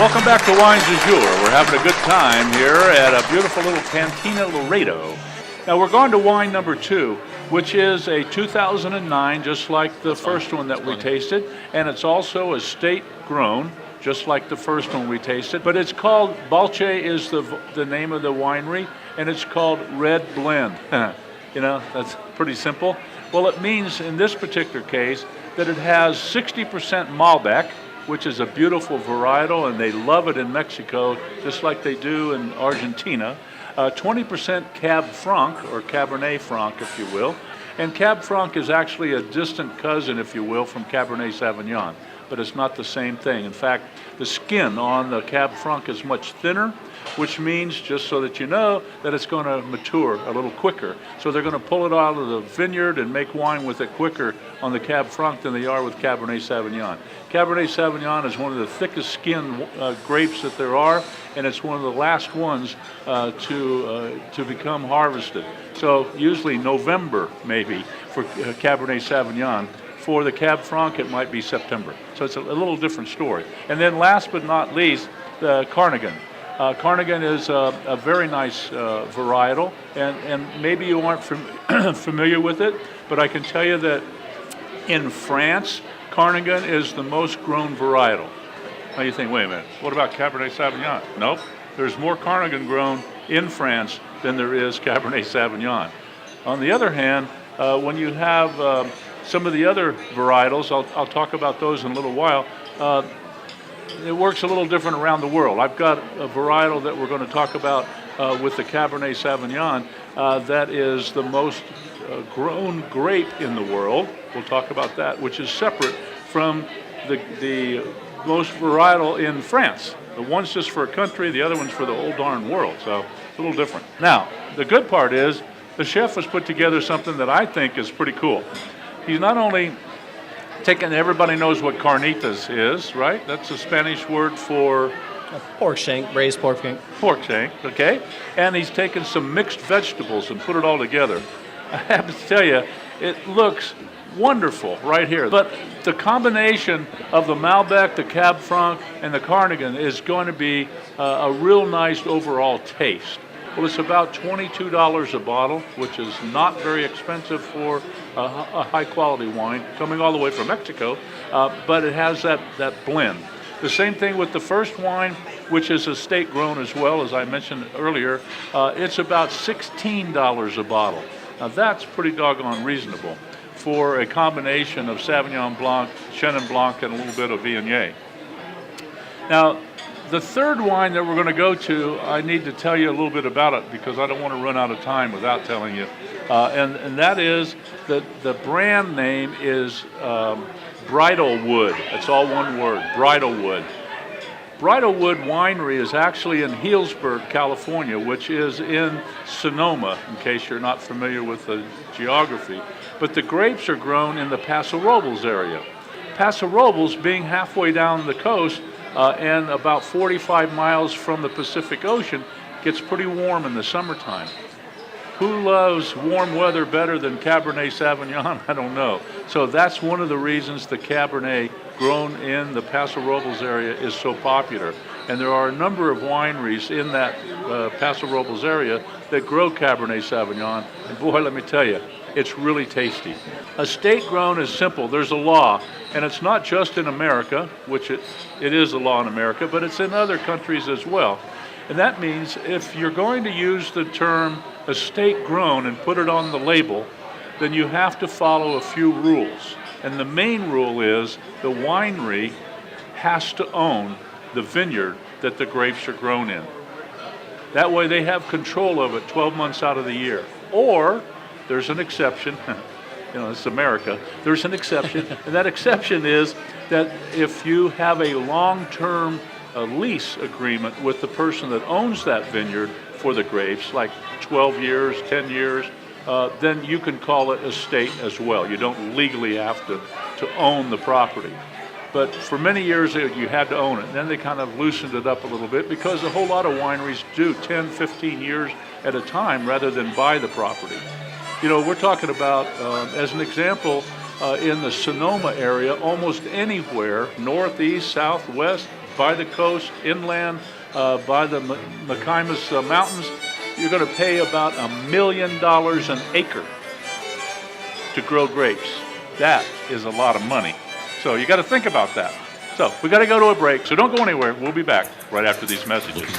Welcome back to Wines du Jour. We're having a good time here at a beautiful little Cantina Laredo. Now we're going to wine number 2, which is a 2009, just like the first one that we tasted, and it's also estate grown, just like the first one we tasted. But it's called, Balche is the name of the winery, and it's called Red Blend. You know, that's pretty simple. Well, it means in this particular case that it has 60% Malbec, which is a beautiful varietal, and they love it in Mexico, just like they do in Argentina. 20% Cab Franc, or Cabernet Franc, if you will. And Cab Franc is actually a distant cousin, if you will, from Cabernet Sauvignon, but it's not the same thing. In fact, the skin on the Cab Franc is much thinner, which means, just so that you know, that it's going to mature a little quicker. So they're going to pull it out of the vineyard and make wine with it quicker on the Cab Franc than they are with Cabernet Sauvignon. Cabernet Sauvignon is one of the thickest skinned grapes that there are, and it's one of the last ones to become harvested. So usually November, maybe, for Cabernet Sauvignon. For the Cab Franc, it might be September. So it's a little different story. And then last but not least, the Carnigan. Carnigan is a very nice varietal, and maybe you aren't familiar with it, but I can tell you that in France, Carnigan is the most grown varietal. Now you think, wait a minute, what about Cabernet Sauvignon? Nope, there's more Carnigan grown in France than there is Cabernet Sauvignon. On the other hand, when you have some of the other varietals, I'll talk about those in a little while, it works a little different around the world. I've got a varietal that we're going to talk about with the Cabernet Sauvignon that is the most grown grape in the world. We'll talk about that, which is separate from the most varietal in France. The one's just for a country, the other one's for the whole darn world, so it's a little different. Now, the good part is the chef has put together something that I think is pretty cool. He's not only taken, everybody knows what carnitas is, right? That's a Spanish word for pork shank, braised pork shank. Pork shank, okay. And he's taken some mixed vegetables and put it all together. I have to tell you, it looks wonderful right here. But the combination of the Malbec, the Cab Franc, and the Carnigan is going to be a real nice overall taste. Well, it's about $22 a bottle, which is not very expensive for a high-quality wine coming all the way from Mexico, but it has that blend. The same thing with the first wine, which is estate grown as well, as I mentioned earlier. It's about $16 a bottle. Now, that's pretty doggone reasonable for a combination of Sauvignon Blanc, Chenin Blanc, and a little bit of Viognier. Now, the third wine that we're going to go to, I need to tell you a little bit about it because I don't want to run out of time without telling you. And that is that the brand name is Bridalwood. It's all one word, Bridalwood. Bridalwood Winery is actually in Healdsburg, California, which is in Sonoma, in case you're not familiar with the geography. But the grapes are grown in the Paso Robles area. Paso Robles, being halfway down the coast, and about 45 miles from the Pacific Ocean, gets pretty warm in the summertime. Who loves warm weather better than Cabernet Sauvignon? I don't know. So that's one of the reasons the Cabernet grown in the Paso Robles area is so popular. And there are a number of wineries in that Paso Robles area that grow Cabernet Sauvignon. And boy, let me tell you, it's really tasty. Estate grown is simple. There's a law, and it's not just in America, which it is a law in America, but it's in other countries as well. And that means if you're going to use the term estate grown and put it on the label, then you have to follow a few rules. And the main rule is the winery has to own the vineyard that the grapes are grown in. That way they have control of it 12 months out of the year. Or there's an exception, you know, it's America, there's an exception, and that exception is that if you have a long-term lease agreement with the person that owns that vineyard for the grapes, like 12 years, 10 years, then you can call it estate as well. You don't legally have to own the property. But for many years, you had to own it. And then they kind of loosened it up a little bit because a whole lot of wineries do 10, 15 years at a time rather than buy the property. You know, we're talking about, as an example, in the Sonoma area, almost anywhere, northeast, southwest, by the coast, inland, by the Micomas Mountains, you're going to pay about $1 million an acre to grow grapes. That is a lot of money. So you got to think about that. So we got to go to a break, so don't go anywhere. We'll be back right after these messages.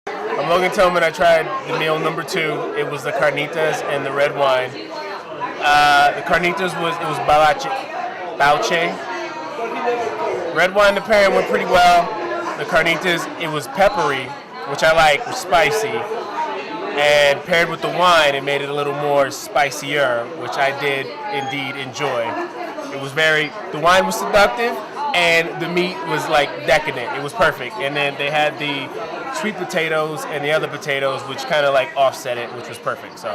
I'm Logan Tillman. I tried the meal number 2. It was the carnitas and the red wine. The carnitas was bauche. Red wine, the pairing went pretty well. The carnitas, it was peppery, which I like, was spicy. And paired with the wine, it made it a little more spicier, which I did indeed enjoy. The wine was seductive, and the meat was like decadent. It was perfect. And then they had the sweet potatoes and the other potatoes, which kind of like offset it, which was perfect. So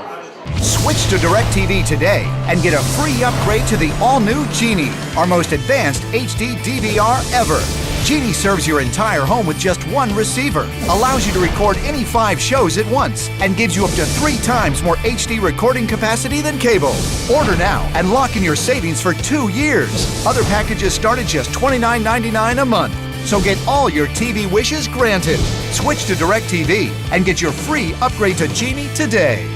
switch to DirecTV today and get a free upgrade to the all-new Genie, our most advanced HD DVR ever. Genie serves your entire home with just one receiver, allows you to record any 5 shows at once, and gives you up to 3 times more HD recording capacity than cable. Order now and lock in your savings for 2 years. Other packages start at just $29.99 a month. So get all your TV wishes granted. Switch to DirecTV and get your free upgrade to Genie today.